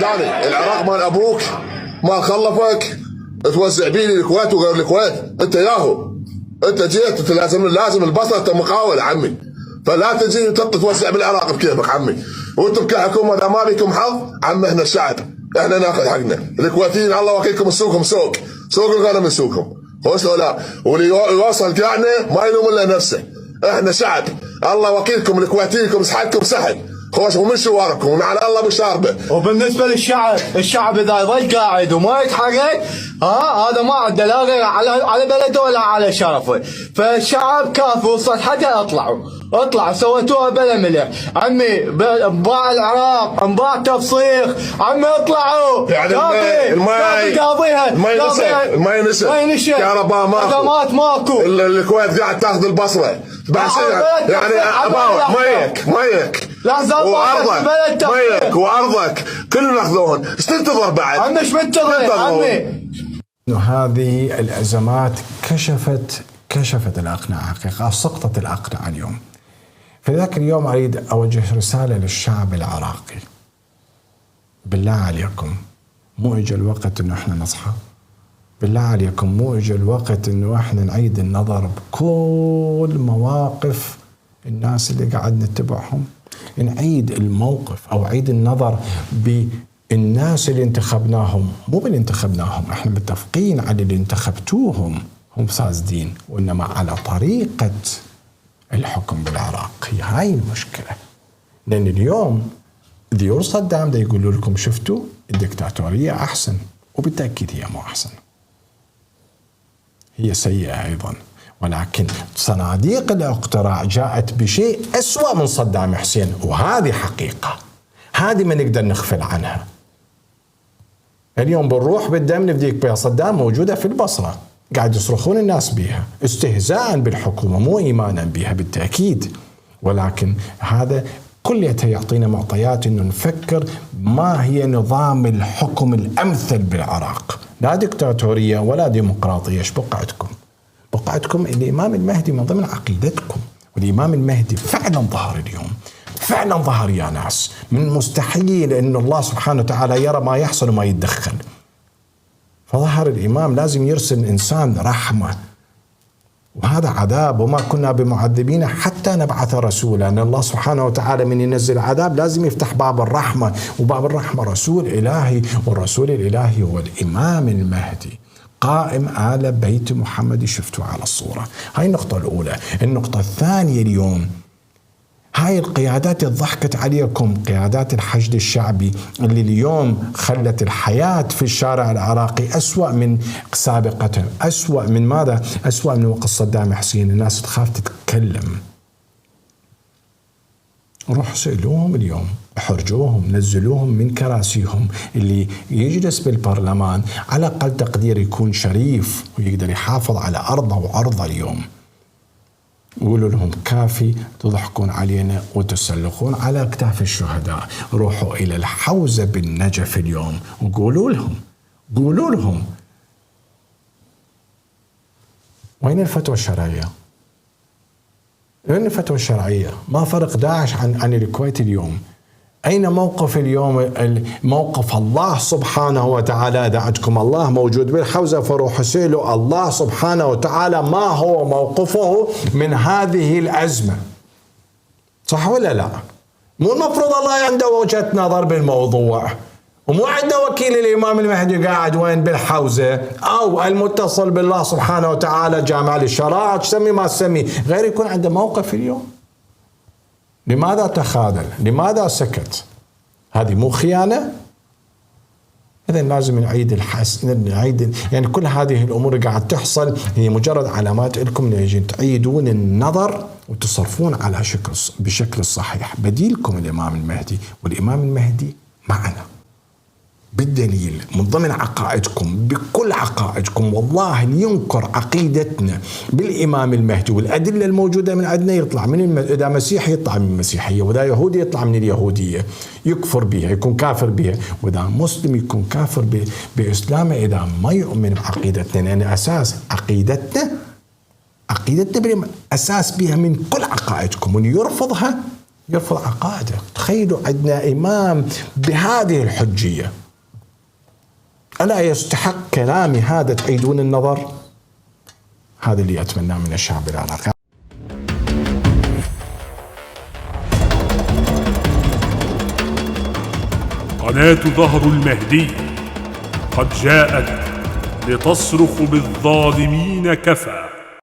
السوداني، العراق مال ابوك ما خلفك توزع بيه الكويت وغير الكويت، انت ياهو، انت جيت انت لازم البصره انت مقاول عمي، فلا تجي توزع بالعراق بكيفك عمي، وانتم كحكومه اذا ما بيكم حظ عمي احنا الشعب احنا ناخذ حقنا، الكويتيين الله وكيلكم سوقهم سوق الغنم من سوقهم، خوش ولا واللي يوصل كعنا ما يلوم الا نفسه، احنا شعب الله وكيلكم الكويتيين سحقكم سحق خوش ومن شواركم ونعل الله بشاربه. وبالنسبه للشعب، الشعب اذا يظل قاعد وما يتحرك هذا ما عنده لا غير على بلده ولا على شرفه، فالشعب كافي وصلت حتى اطلعوا سويتوها بلا مليح عمي، انباع العراق انباع تفصيخ عمي، اطلعوا يعني الماي نسى كهرباء ماكو، خدمات ماكو، الكويت قاعد تاخذ البصره يعني مايك وارضك كلهم ياخذون، ايش تنتظر بعد؟ عمي ايش منتظر عمي؟ انه هذه الازمات كشفت الاقنعه، حقيقه سقطت الاقنعه اليوم. في ذاك اليوم اريد اوجه رساله للشعب العراقي، بالله عليكم مو اجى الوقت انه احنا نصحى؟ بالله عليكم مو اجى الوقت انه احنا نعيد النظر بكل مواقف الناس اللي قاعد نتبعهم؟ نعيد الموقف او عيد النظر بالناس اللي انتخبناهم، مو باللي انتخبناهم، احنا متفقين على اللي انتخبتوهم هم فاسدين، وانما على طريقة الحكم بالعراق. هي هاي المشكلة، لان اليوم ديور صدام دا يقولوا لكم شفتوا الدكتاتورية احسن، وبالتأكيد هي مو احسن، هي سيئة ايضا، ولكن صناديق الاقتراع جاءت بشيء أسوأ من صدام حسين، وهذه حقيقة، هذه ما نقدر نغفل عنها. اليوم بنروح بالدم نفديك بها صدام موجودة في البصرة، قاعد يصرخون الناس بها استهزاء بالحكومة مو إيمانا بها بالتأكيد، ولكن هذا كليته يعطينا معطيات انه نفكر ما هي نظام الحكم الأمثل بالعراق، لا دكتاتورية ولا ديمقراطية. ايش بقعتكم الإمام المهدي من ضمن عقيدتكم، والإمام المهدي فعلا ظهر اليوم، فعلا ظهر يا ناس، من مستحيل أن الله سبحانه وتعالى يرى ما يحصل وما يتدخل، فظهر الإمام لازم يرسل إنسان رحمة، وهذا عذاب، وما كنا بمعذبين حتى نبعث رسولا، أن الله سبحانه وتعالى من ينزل عذاب لازم يفتح باب الرحمة، وباب الرحمة رسول إلهي، والرسول الإلهي هو الإمام المهدي قائم آل بيت محمد، شفتوا على الصورة. هاي النقطة الأولى. النقطة الثانية، اليوم هاي القيادات اللي ضحكت عليكم، قيادات الحشد الشعبي اللي اليوم خلت الحياة في الشارع العراقي أسوأ من سابقتها، أسوأ من ماذا؟ أسوأ من وقت صدام حسين. الناس تخاف تتكلم، روحوا سألوهم اليوم، احرجوهم، نزلوهم من كراسيهم. اللي يجلس بالبرلمان على أقل تقدير يكون شريف ويقدر يحافظ على أرضه وعرضه اليوم. قولوا لهم كافي تضحكون علينا وتسلقون على أكتاف الشهداء، روحوا إلى الحوزة بالنجف اليوم وقولوا لهم وين الفتوى الشرعية؟ وين الفتوى الشرعية؟ ما فرق داعش عن الكويت اليوم؟ أين موقف اليوم؟ موقف الله سبحانه وتعالى. دعتكم الله موجود بالحوزة، فروحوا سألوا الله سبحانه وتعالى ما هو موقفه من هذه الأزمة، صح ولا لا؟ مو المفروض الله عنده وجهة نظر بالموضوع، ومو عنده وكيل الإمام المهدي قاعد وين بالحوزة، أو المتصل بالله سبحانه وتعالى جامع للشرائع، تسمي ما تسمي، غير يكون عنده موقف اليوم؟ لماذا تخاذل؟ لماذا سكت؟ هذه مو خيانة؟ إذا لازم نعيد يعني كل هذه الأمور قاعد تحصل هي مجرد علامات لكم نجي تعيدون النظر وتصرفون على بشكل الصحيح. بديلكم الإمام المهدي، والإمام المهدي معنا بالدليل من ضمن عقائدكم، بكل عقائدكم. والله اللي ينكر عقيدتنا بالإمام المهدي والأدلة الموجودة من عندنا يطلع من إذا مسيحي يطلع من المسيحية، وإذا يهودي يطلع من اليهودية، يكفر بها يكون كافر بها، وإذا مسلم يكون كافر بإسلامه إذا ما يؤمن بعقيدتنا، لأن أساس عقيدتنا أساس بها من كل عقائدكم، واللي يرفضها يرفض عقائده. تخيلوا عندنا إمام بهذه الحجية، ألا يستحق كلامي هذا تعيدون النظر؟ هذا اللي أتمناه من الشعب العراقي. قناة ظهر المهدي قد جاءت لتصرخ بالظالمين كفى.